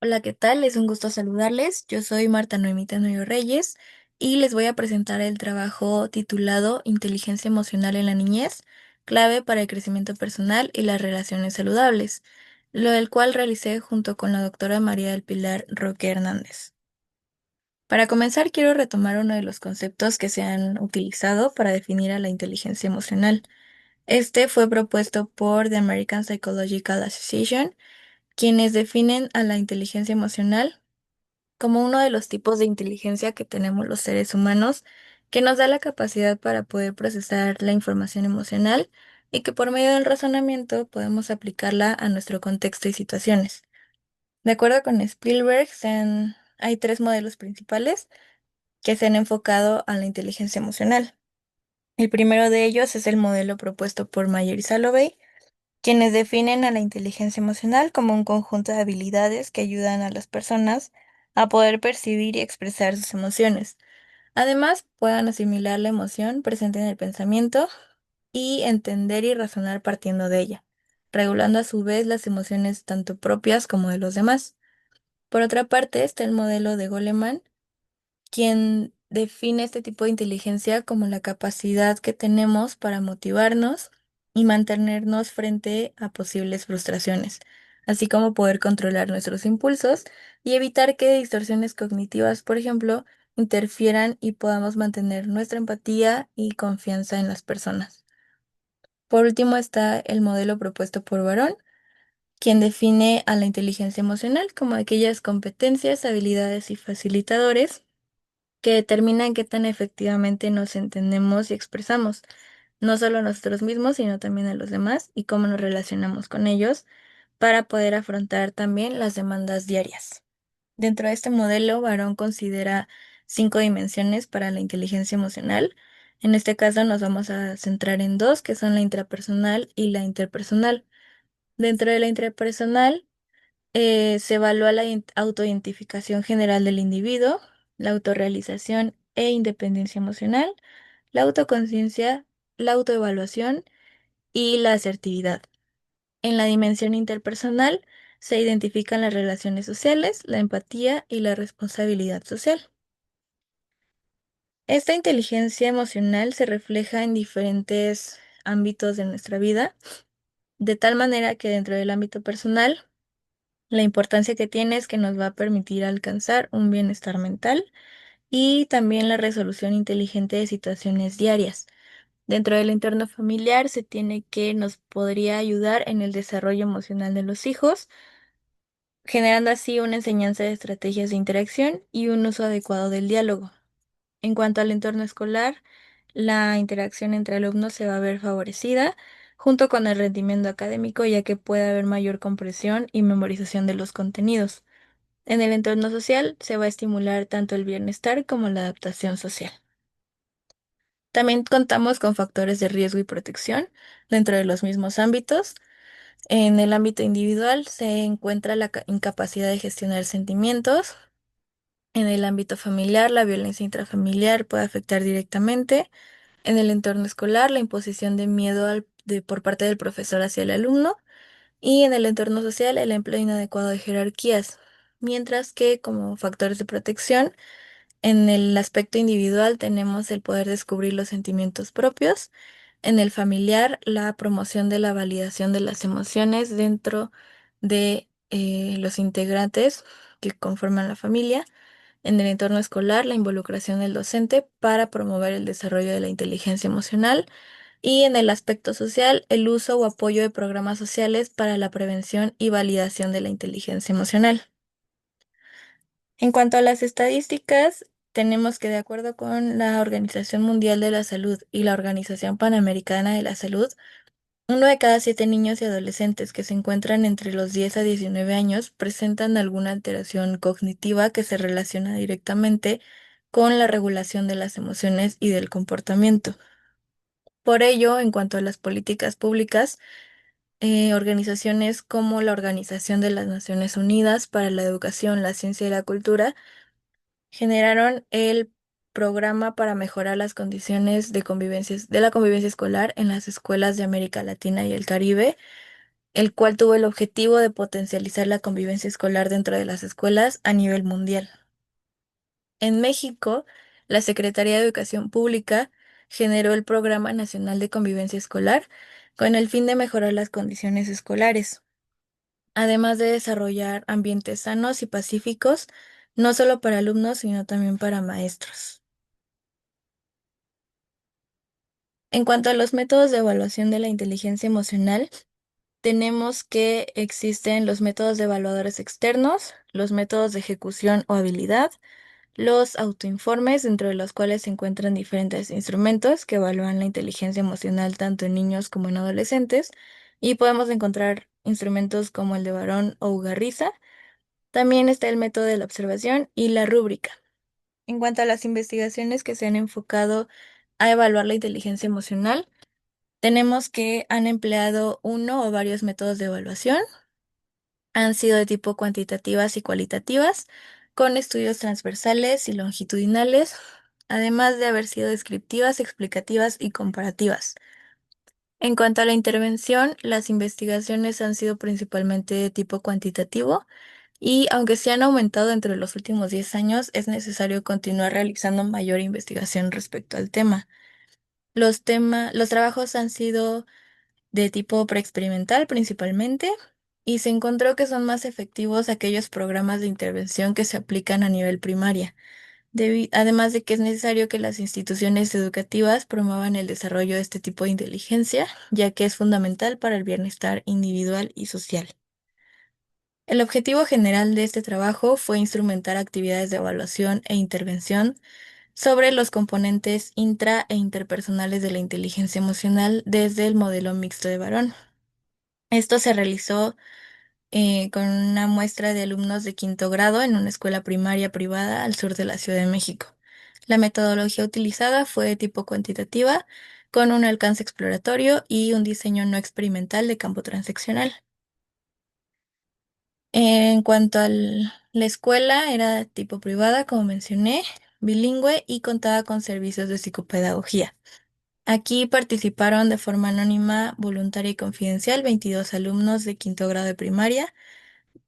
Hola, ¿qué tal? Es un gusto saludarles. Yo soy Marta Noemí Tenorio Reyes y les voy a presentar el trabajo titulado Inteligencia emocional en la niñez, clave para el crecimiento personal y las relaciones saludables, lo del cual realicé junto con la doctora María del Pilar Roque Hernández. Para comenzar, quiero retomar uno de los conceptos que se han utilizado para definir a la inteligencia emocional. Este fue propuesto por The American Psychological Association, quienes definen a la inteligencia emocional como uno de los tipos de inteligencia que tenemos los seres humanos, que nos da la capacidad para poder procesar la información emocional y que por medio del razonamiento podemos aplicarla a nuestro contexto y situaciones. De acuerdo con Spielberg, hay tres modelos principales que se han enfocado a la inteligencia emocional. El primero de ellos es el modelo propuesto por Mayer y Salovey, quienes definen a la inteligencia emocional como un conjunto de habilidades que ayudan a las personas a poder percibir y expresar sus emociones. Además, puedan asimilar la emoción presente en el pensamiento y entender y razonar partiendo de ella, regulando a su vez las emociones tanto propias como de los demás. Por otra parte, está el modelo de Goleman, quien define este tipo de inteligencia como la capacidad que tenemos para motivarnos y mantenernos frente a posibles frustraciones, así como poder controlar nuestros impulsos y evitar que distorsiones cognitivas, por ejemplo, interfieran y podamos mantener nuestra empatía y confianza en las personas. Por último está el modelo propuesto por Barón, quien define a la inteligencia emocional como aquellas competencias, habilidades y facilitadores que determinan qué tan efectivamente nos entendemos y expresamos, no solo a nosotros mismos, sino también a los demás y cómo nos relacionamos con ellos para poder afrontar también las demandas diarias. Dentro de este modelo, Barón considera 5 dimensiones para la inteligencia emocional. En este caso nos vamos a centrar en dos, que son la intrapersonal y la interpersonal. Dentro de la intrapersonal, se evalúa la autoidentificación general del individuo, la autorrealización e independencia emocional, la autoconciencia, la autoevaluación y la asertividad. En la dimensión interpersonal se identifican las relaciones sociales, la empatía y la responsabilidad social. Esta inteligencia emocional se refleja en diferentes ámbitos de nuestra vida, de tal manera que dentro del ámbito personal, la importancia que tiene es que nos va a permitir alcanzar un bienestar mental y también la resolución inteligente de situaciones diarias. Dentro del entorno familiar se tiene que nos podría ayudar en el desarrollo emocional de los hijos, generando así una enseñanza de estrategias de interacción y un uso adecuado del diálogo. En cuanto al entorno escolar, la interacción entre alumnos se va a ver favorecida junto con el rendimiento académico, ya que puede haber mayor comprensión y memorización de los contenidos. En el entorno social se va a estimular tanto el bienestar como la adaptación social. También contamos con factores de riesgo y protección dentro de los mismos ámbitos. En el ámbito individual se encuentra la incapacidad de gestionar sentimientos. En el ámbito familiar, la violencia intrafamiliar puede afectar directamente. En el entorno escolar, la imposición de miedo por parte del profesor hacia el alumno. Y en el entorno social, el empleo inadecuado de jerarquías. Mientras que como factores de protección, en el aspecto individual tenemos el poder descubrir los sentimientos propios. En el familiar, la promoción de la validación de las emociones dentro de los integrantes que conforman la familia. En el entorno escolar, la involucración del docente para promover el desarrollo de la inteligencia emocional. Y en el aspecto social, el uso o apoyo de programas sociales para la prevención y validación de la inteligencia emocional. En cuanto a las estadísticas, tenemos que de acuerdo con la Organización Mundial de la Salud y la Organización Panamericana de la Salud, 1 de cada 7 niños y adolescentes que se encuentran entre los 10 a 19 años presentan alguna alteración cognitiva que se relaciona directamente con la regulación de las emociones y del comportamiento. Por ello, en cuanto a las políticas públicas, organizaciones como la Organización de las Naciones Unidas para la Educación, la Ciencia y la Cultura generaron el programa para mejorar las condiciones de la convivencia escolar en las escuelas de América Latina y el Caribe, el cual tuvo el objetivo de potencializar la convivencia escolar dentro de las escuelas a nivel mundial. En México, la Secretaría de Educación Pública generó el Programa Nacional de Convivencia Escolar con el fin de mejorar las condiciones escolares, además de desarrollar ambientes sanos y pacíficos, no solo para alumnos, sino también para maestros. En cuanto a los métodos de evaluación de la inteligencia emocional, tenemos que existen los métodos de evaluadores externos, los métodos de ejecución o habilidad, los autoinformes, dentro de los cuales se encuentran diferentes instrumentos que evalúan la inteligencia emocional tanto en niños como en adolescentes, y podemos encontrar instrumentos como el de Barón o Ugarriza. También está el método de la observación y la rúbrica. En cuanto a las investigaciones que se han enfocado a evaluar la inteligencia emocional, tenemos que han empleado uno o varios métodos de evaluación. Han sido de tipo cuantitativas y cualitativas, con estudios transversales y longitudinales, además de haber sido descriptivas, explicativas y comparativas. En cuanto a la intervención, las investigaciones han sido principalmente de tipo cuantitativo y aunque se han aumentado entre los últimos 10 años, es necesario continuar realizando mayor investigación respecto al tema. Los trabajos han sido de tipo preexperimental principalmente, y se encontró que son más efectivos aquellos programas de intervención que se aplican a nivel primaria, además de que es necesario que las instituciones educativas promuevan el desarrollo de este tipo de inteligencia, ya que es fundamental para el bienestar individual y social. El objetivo general de este trabajo fue instrumentar actividades de evaluación e intervención sobre los componentes intra e interpersonales de la inteligencia emocional desde el modelo mixto de Barón. Esto se realizó con una muestra de alumnos de quinto grado en una escuela primaria privada al sur de la Ciudad de México. La metodología utilizada fue de tipo cuantitativa, con un alcance exploratorio y un diseño no experimental de campo transaccional. En cuanto a la escuela, era de tipo privada, como mencioné, bilingüe y contaba con servicios de psicopedagogía. Aquí participaron de forma anónima, voluntaria y confidencial 22 alumnos de quinto grado de primaria,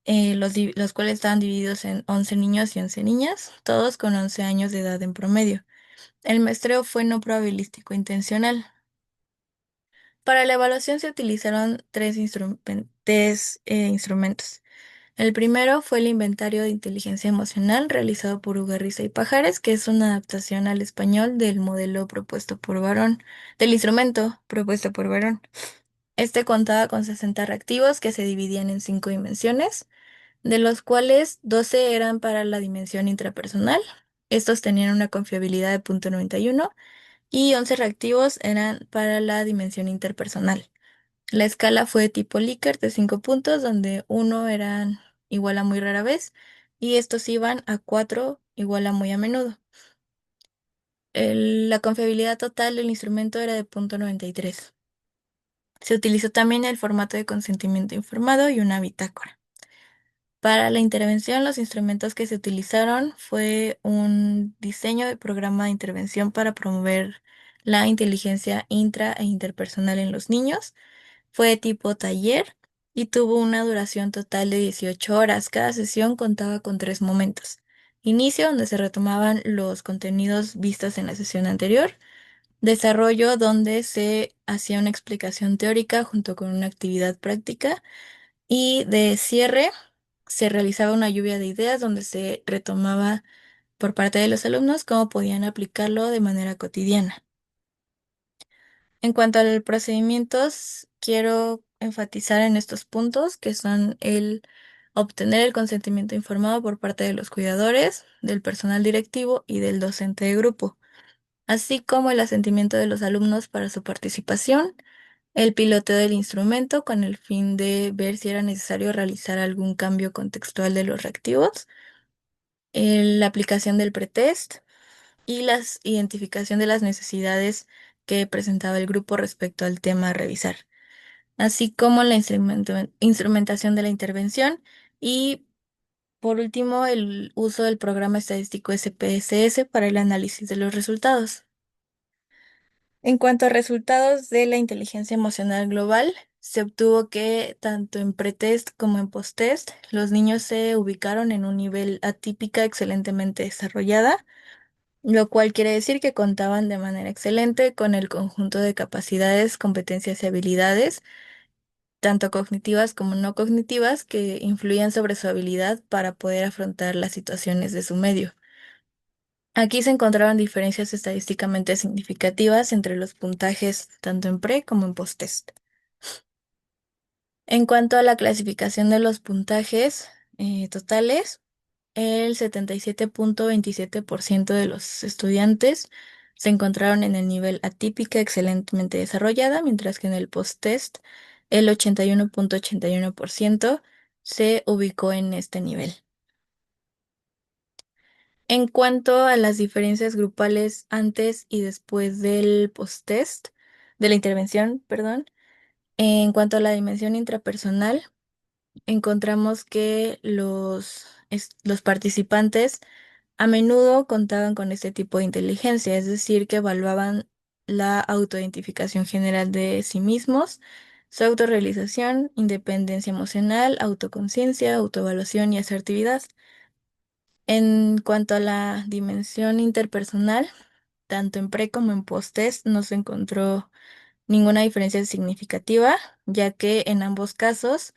los cuales estaban divididos en 11 niños y 11 niñas, todos con 11 años de edad en promedio. El muestreo fue no probabilístico intencional. Para la evaluación se utilizaron tres instrumentos. El primero fue el inventario de inteligencia emocional realizado por Ugarriza y Pajares, que es una adaptación al español del modelo propuesto por Barón, del instrumento propuesto por Barón. Este contaba con 60 reactivos que se dividían en 5 dimensiones, de los cuales 12 eran para la dimensión intrapersonal. Estos tenían una confiabilidad de 0.91 y 11 reactivos eran para la dimensión interpersonal. La escala fue de tipo Likert de 5 puntos, donde uno eran igual a muy rara vez y estos iban a 4 igual a muy a menudo. La confiabilidad total del instrumento era de 0.93. Se utilizó también el formato de consentimiento informado y una bitácora. Para la intervención, los instrumentos que se utilizaron fue un diseño de programa de intervención para promover la inteligencia intra e interpersonal en los niños. Fue de tipo taller y tuvo una duración total de 18 horas. Cada sesión contaba con 3 momentos. Inicio, donde se retomaban los contenidos vistos en la sesión anterior. Desarrollo, donde se hacía una explicación teórica junto con una actividad práctica. Y de cierre, se realizaba una lluvia de ideas donde se retomaba por parte de los alumnos cómo podían aplicarlo de manera cotidiana. En cuanto a los procedimientos, quiero enfatizar en estos puntos que son el obtener el consentimiento informado por parte de los cuidadores, del personal directivo y del docente de grupo, así como el asentimiento de los alumnos para su participación, el piloteo del instrumento con el fin de ver si era necesario realizar algún cambio contextual de los reactivos, la aplicación del pretest y la identificación de las necesidades que presentaba el grupo respecto al tema a revisar, así como la instrumentación de la intervención y, por último, el uso del programa estadístico SPSS para el análisis de los resultados. En cuanto a resultados de la inteligencia emocional global, se obtuvo que tanto en pretest como en posttest los niños se ubicaron en un nivel atípica excelentemente desarrollada, lo cual quiere decir que contaban de manera excelente con el conjunto de capacidades, competencias y habilidades, tanto cognitivas como no cognitivas, que influían sobre su habilidad para poder afrontar las situaciones de su medio. Aquí se encontraron diferencias estadísticamente significativas entre los puntajes tanto en pre como en post-test. En cuanto a la clasificación de los puntajes totales, el 77.27% de los estudiantes se encontraron en el nivel atípica excelentemente desarrollada, mientras que en el post-test el 81.81% se ubicó en este nivel. En cuanto a las diferencias grupales antes y después del post-test, de la intervención, perdón, en cuanto a la dimensión intrapersonal, encontramos que los participantes a menudo contaban con este tipo de inteligencia, es decir, que evaluaban la autoidentificación general de sí mismos, su autorrealización, independencia emocional, autoconciencia, autoevaluación y asertividad. En cuanto a la dimensión interpersonal, tanto en pre como en post-test no se encontró ninguna diferencia significativa, ya que en ambos casos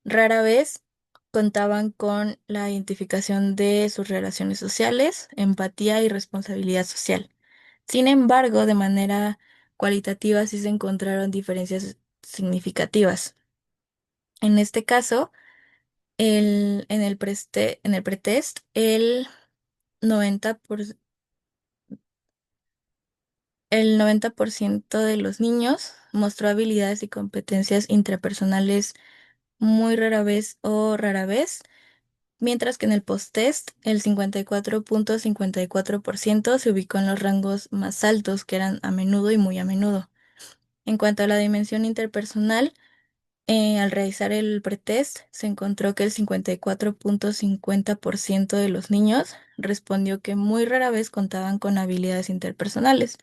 rara vez contaban con la identificación de sus relaciones sociales, empatía y responsabilidad social. Sin embargo, de manera cualitativa sí se encontraron diferencias significativas. En este caso, en el pretest, 90 por- el 90% de los niños mostró habilidades y competencias intrapersonales muy rara vez, mientras que en el post-test el 54.54% se ubicó en los rangos más altos, que eran a menudo y muy a menudo. En cuanto a la dimensión interpersonal, al realizar el pretest, se encontró que el 54.50% de los niños respondió que muy rara vez contaban con habilidades interpersonales.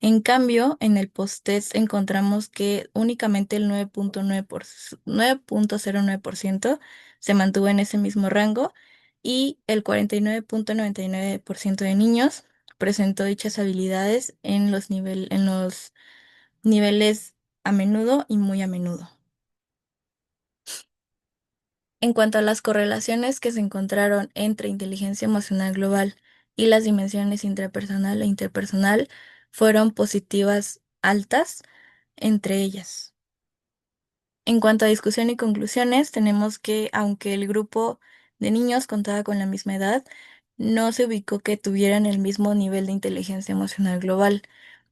En cambio, en el post-test encontramos que únicamente el 9.09% se mantuvo en ese mismo rango y el 49.99% de niños presentó dichas habilidades en los niveles a menudo y muy a menudo. En cuanto a las correlaciones que se encontraron entre inteligencia emocional global y las dimensiones intrapersonal e interpersonal, fueron positivas altas entre ellas. En cuanto a discusión y conclusiones, tenemos que aunque el grupo de niños contaba con la misma edad, no se ubicó que tuvieran el mismo nivel de inteligencia emocional global,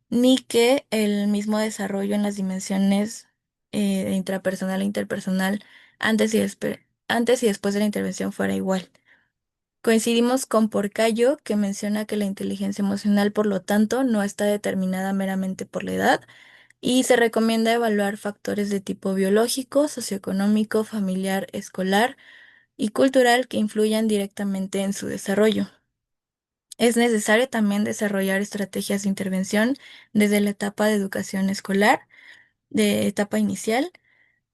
ni que el mismo desarrollo en las dimensiones de intrapersonal e interpersonal antes y después de la intervención fuera igual. Coincidimos con Porcayo, que menciona que la inteligencia emocional, por lo tanto, no está determinada meramente por la edad y se recomienda evaluar factores de tipo biológico, socioeconómico, familiar, escolar y cultural que influyan directamente en su desarrollo. Es necesario también desarrollar estrategias de intervención desde la etapa de educación escolar, de etapa inicial,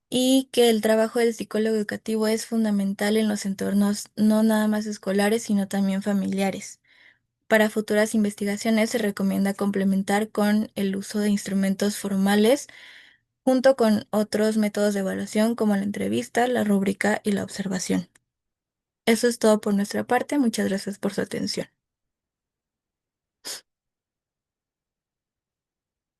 y que el trabajo del psicólogo educativo es fundamental en los entornos no nada más escolares, sino también familiares. Para futuras investigaciones se recomienda complementar con el uso de instrumentos formales junto con otros métodos de evaluación como la entrevista, la rúbrica y la observación. Eso es todo por nuestra parte. Muchas gracias por su atención.